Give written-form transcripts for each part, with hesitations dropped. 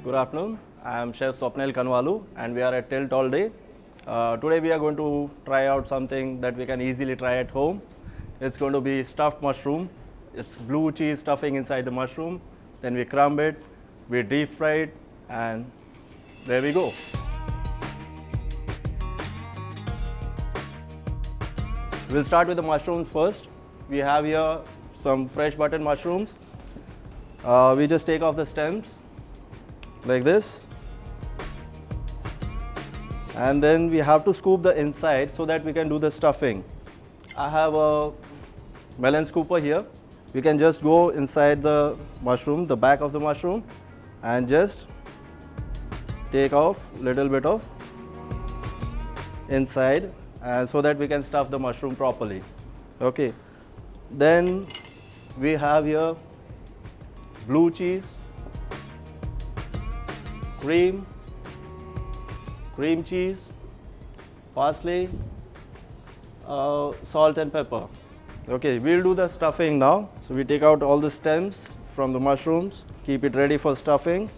Good afternoon. I am Chef Swapnil Kanwalu and we are at Tilt all day. Today we are going to try out something that we can easily try at home. It's going to be stuffed mushroom. It's blue cheese stuffing inside the mushroom. Then we crumb it, we deep fry it, and there we go. We'll start with the mushrooms first. We have here some fresh button mushrooms. We just take off the stems like this, and then we have to scoop the inside so that we can do the stuffing. I have a melon scooper here. We can just go inside the mushroom, the back of the mushroom, and just take off a little bit of inside, and so that we can stuff the mushroom properly. Okay, then we have here blue cheese, cream cheese, parsley, salt and pepper. Okay, we'll do the stuffing now. So we take out all the stems from the mushrooms, keep it ready for stuffing.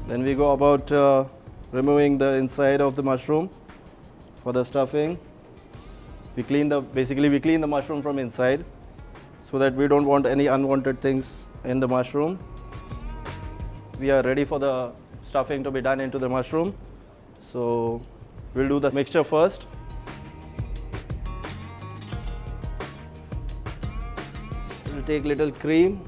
Then we go about removing the inside of the mushroom for the stuffing. Basically we clean the mushroom from inside so that we don't want any unwanted things in the mushroom. We are ready for the stuffing to be done into the mushroom. So we'll do the mixture first. We'll take little cream.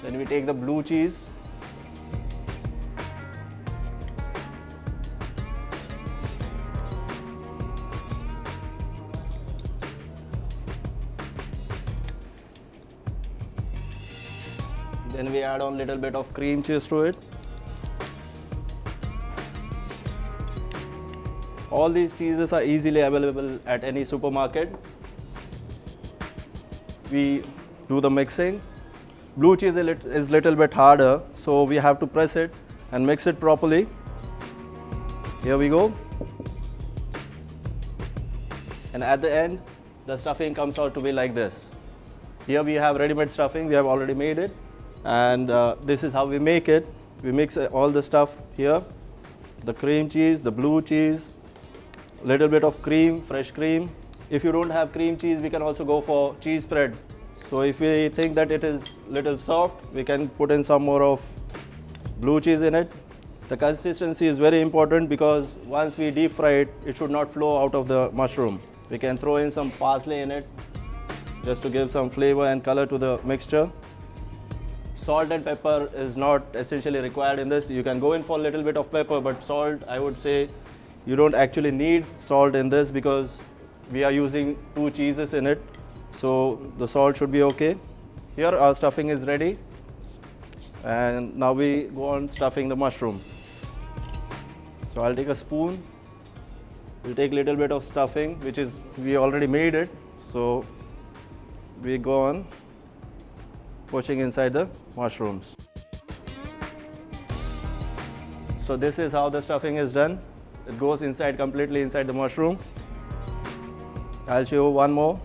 Then we take the blue cheese. Then we add on a little bit of cream cheese to it. All these cheeses are easily available at any supermarket. We do the mixing. Blue cheese is little bit harder, so we have to press it and mix it properly. Here we go. And at the end, the stuffing comes out to be like this. Here we have ready-made stuffing, we have already made it. And this is how we make it. We mix all the stuff here. The cream cheese, the blue cheese, a little bit of cream, fresh cream. If you don't have cream cheese, we can also go for cheese spread. So if we think that it is little soft, we can put in some more of blue cheese in it. The consistency is very important because once we deep fry it, it should not flow out of the mushroom. We can throw in some parsley in it just to give some flavor and color to the mixture. Salt and pepper is not essentially required in this. You can go in for a little bit of pepper, but salt, I would say you don't actually need salt in this because we are using 2 cheeses in it. So the salt should be okay. Here our stuffing is ready. And now we go on stuffing the mushroom. So I'll take a spoon. We'll take a little bit of stuffing, we already made it. So we go on pushing inside the mushrooms. So this is how the stuffing is done. It goes inside, completely inside the mushroom. I'll show you one more.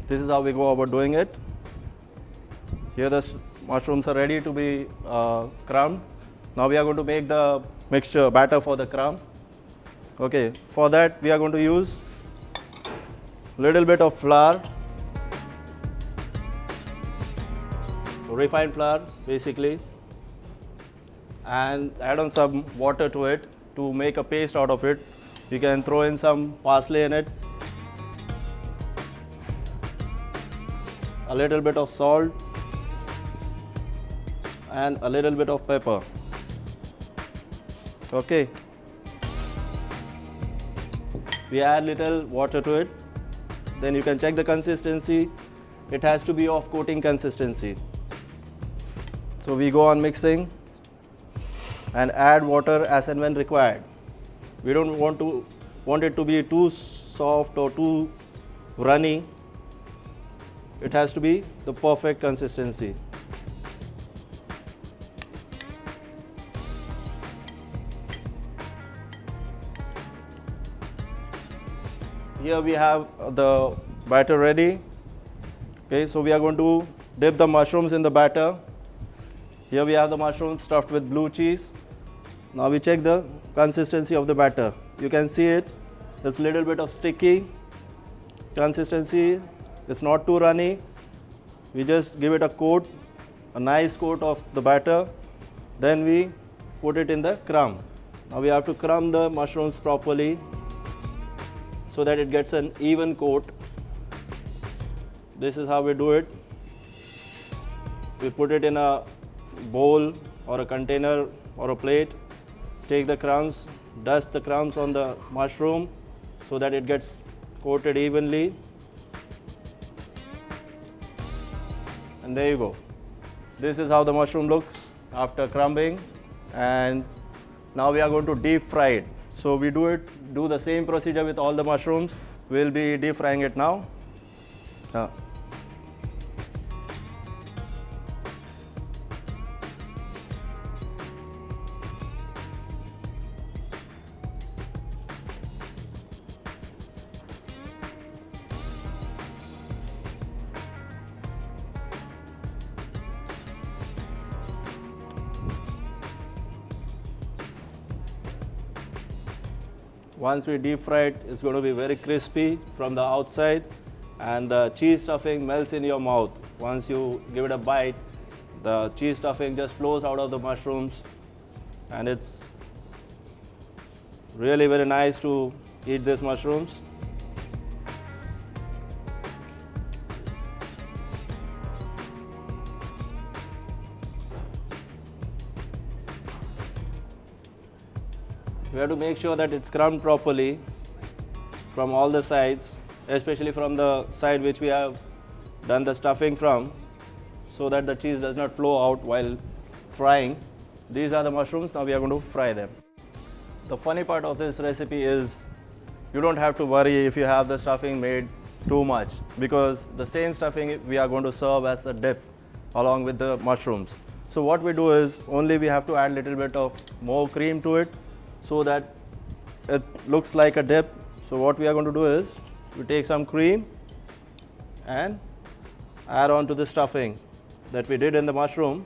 This is how we go about doing it. Here the mushrooms are ready to be crumbed. Now we are going to make the mixture batter for the crumb. Okay, for that we are going to use a little bit of flour, refined flour basically, and add on some water to it to make a paste out of it. You can throw in some parsley in it, a little bit of salt, and a little bit of pepper. Okay. We add little water to it. Then you can check the consistency. It has to be of coating consistency. So we go on mixing and add water as and when required. We don't want to want it to be too soft or too runny. It has to be the perfect consistency. Here we have the batter ready. Okay, so we are going to dip the mushrooms in the batter. Here we have the mushrooms stuffed with blue cheese. Now we check the consistency of the batter. You can see it. It's a little bit of sticky consistency. It's not too runny. We just give it a coat, a nice coat of the batter. Then we put it in the crumb. Now we have to crumb the mushrooms properly so that it gets an even coat. This is how we do it. We put it in a bowl or a container or a plate. Take the crumbs, dust the crumbs on the mushroom so that it gets coated evenly. And there you go. This is how the mushroom looks after crumbing. And now we are going to deep fry it. So we do the same procedure with all the mushrooms. We'll be deep frying it now. Once we deep fry it, it's going to be very crispy from the outside and the cheese stuffing melts in your mouth. Once you give it a bite, the cheese stuffing just flows out of the mushrooms and it's really very nice to eat these mushrooms. We have to make sure that it's crumbed properly from all the sides, especially from the side which we have done the stuffing from, so that the cheese does not flow out while frying. These are the mushrooms, now we are going to fry them. The funny part of this recipe is you don't have to worry if you have the stuffing made too much, because the same stuffing we are going to serve as a dip along with the mushrooms. So what we do is only we have to add a little bit of more cream to it so that it looks like a dip. So what we are going to do is we take some cream and add on to the stuffing that we did in the mushroom,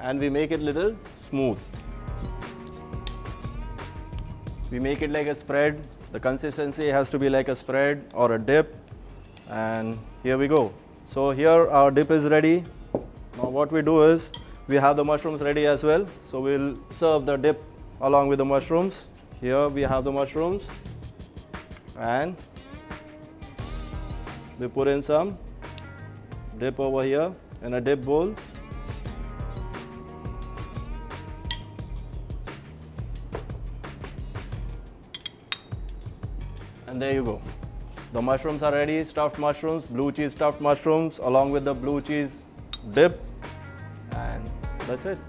and we make it little smooth. We make it like a spread. The consistency has to be like a spread or a dip, and here we go. So here our dip is ready. Now what we do is we have the mushrooms ready as well, so we'll serve the dip along with the mushrooms. Here we have the mushrooms and we put in some dip over here in a dip bowl. And there you go. The mushrooms are ready, stuffed mushrooms, blue cheese stuffed mushrooms along with the blue cheese dip, and that's it.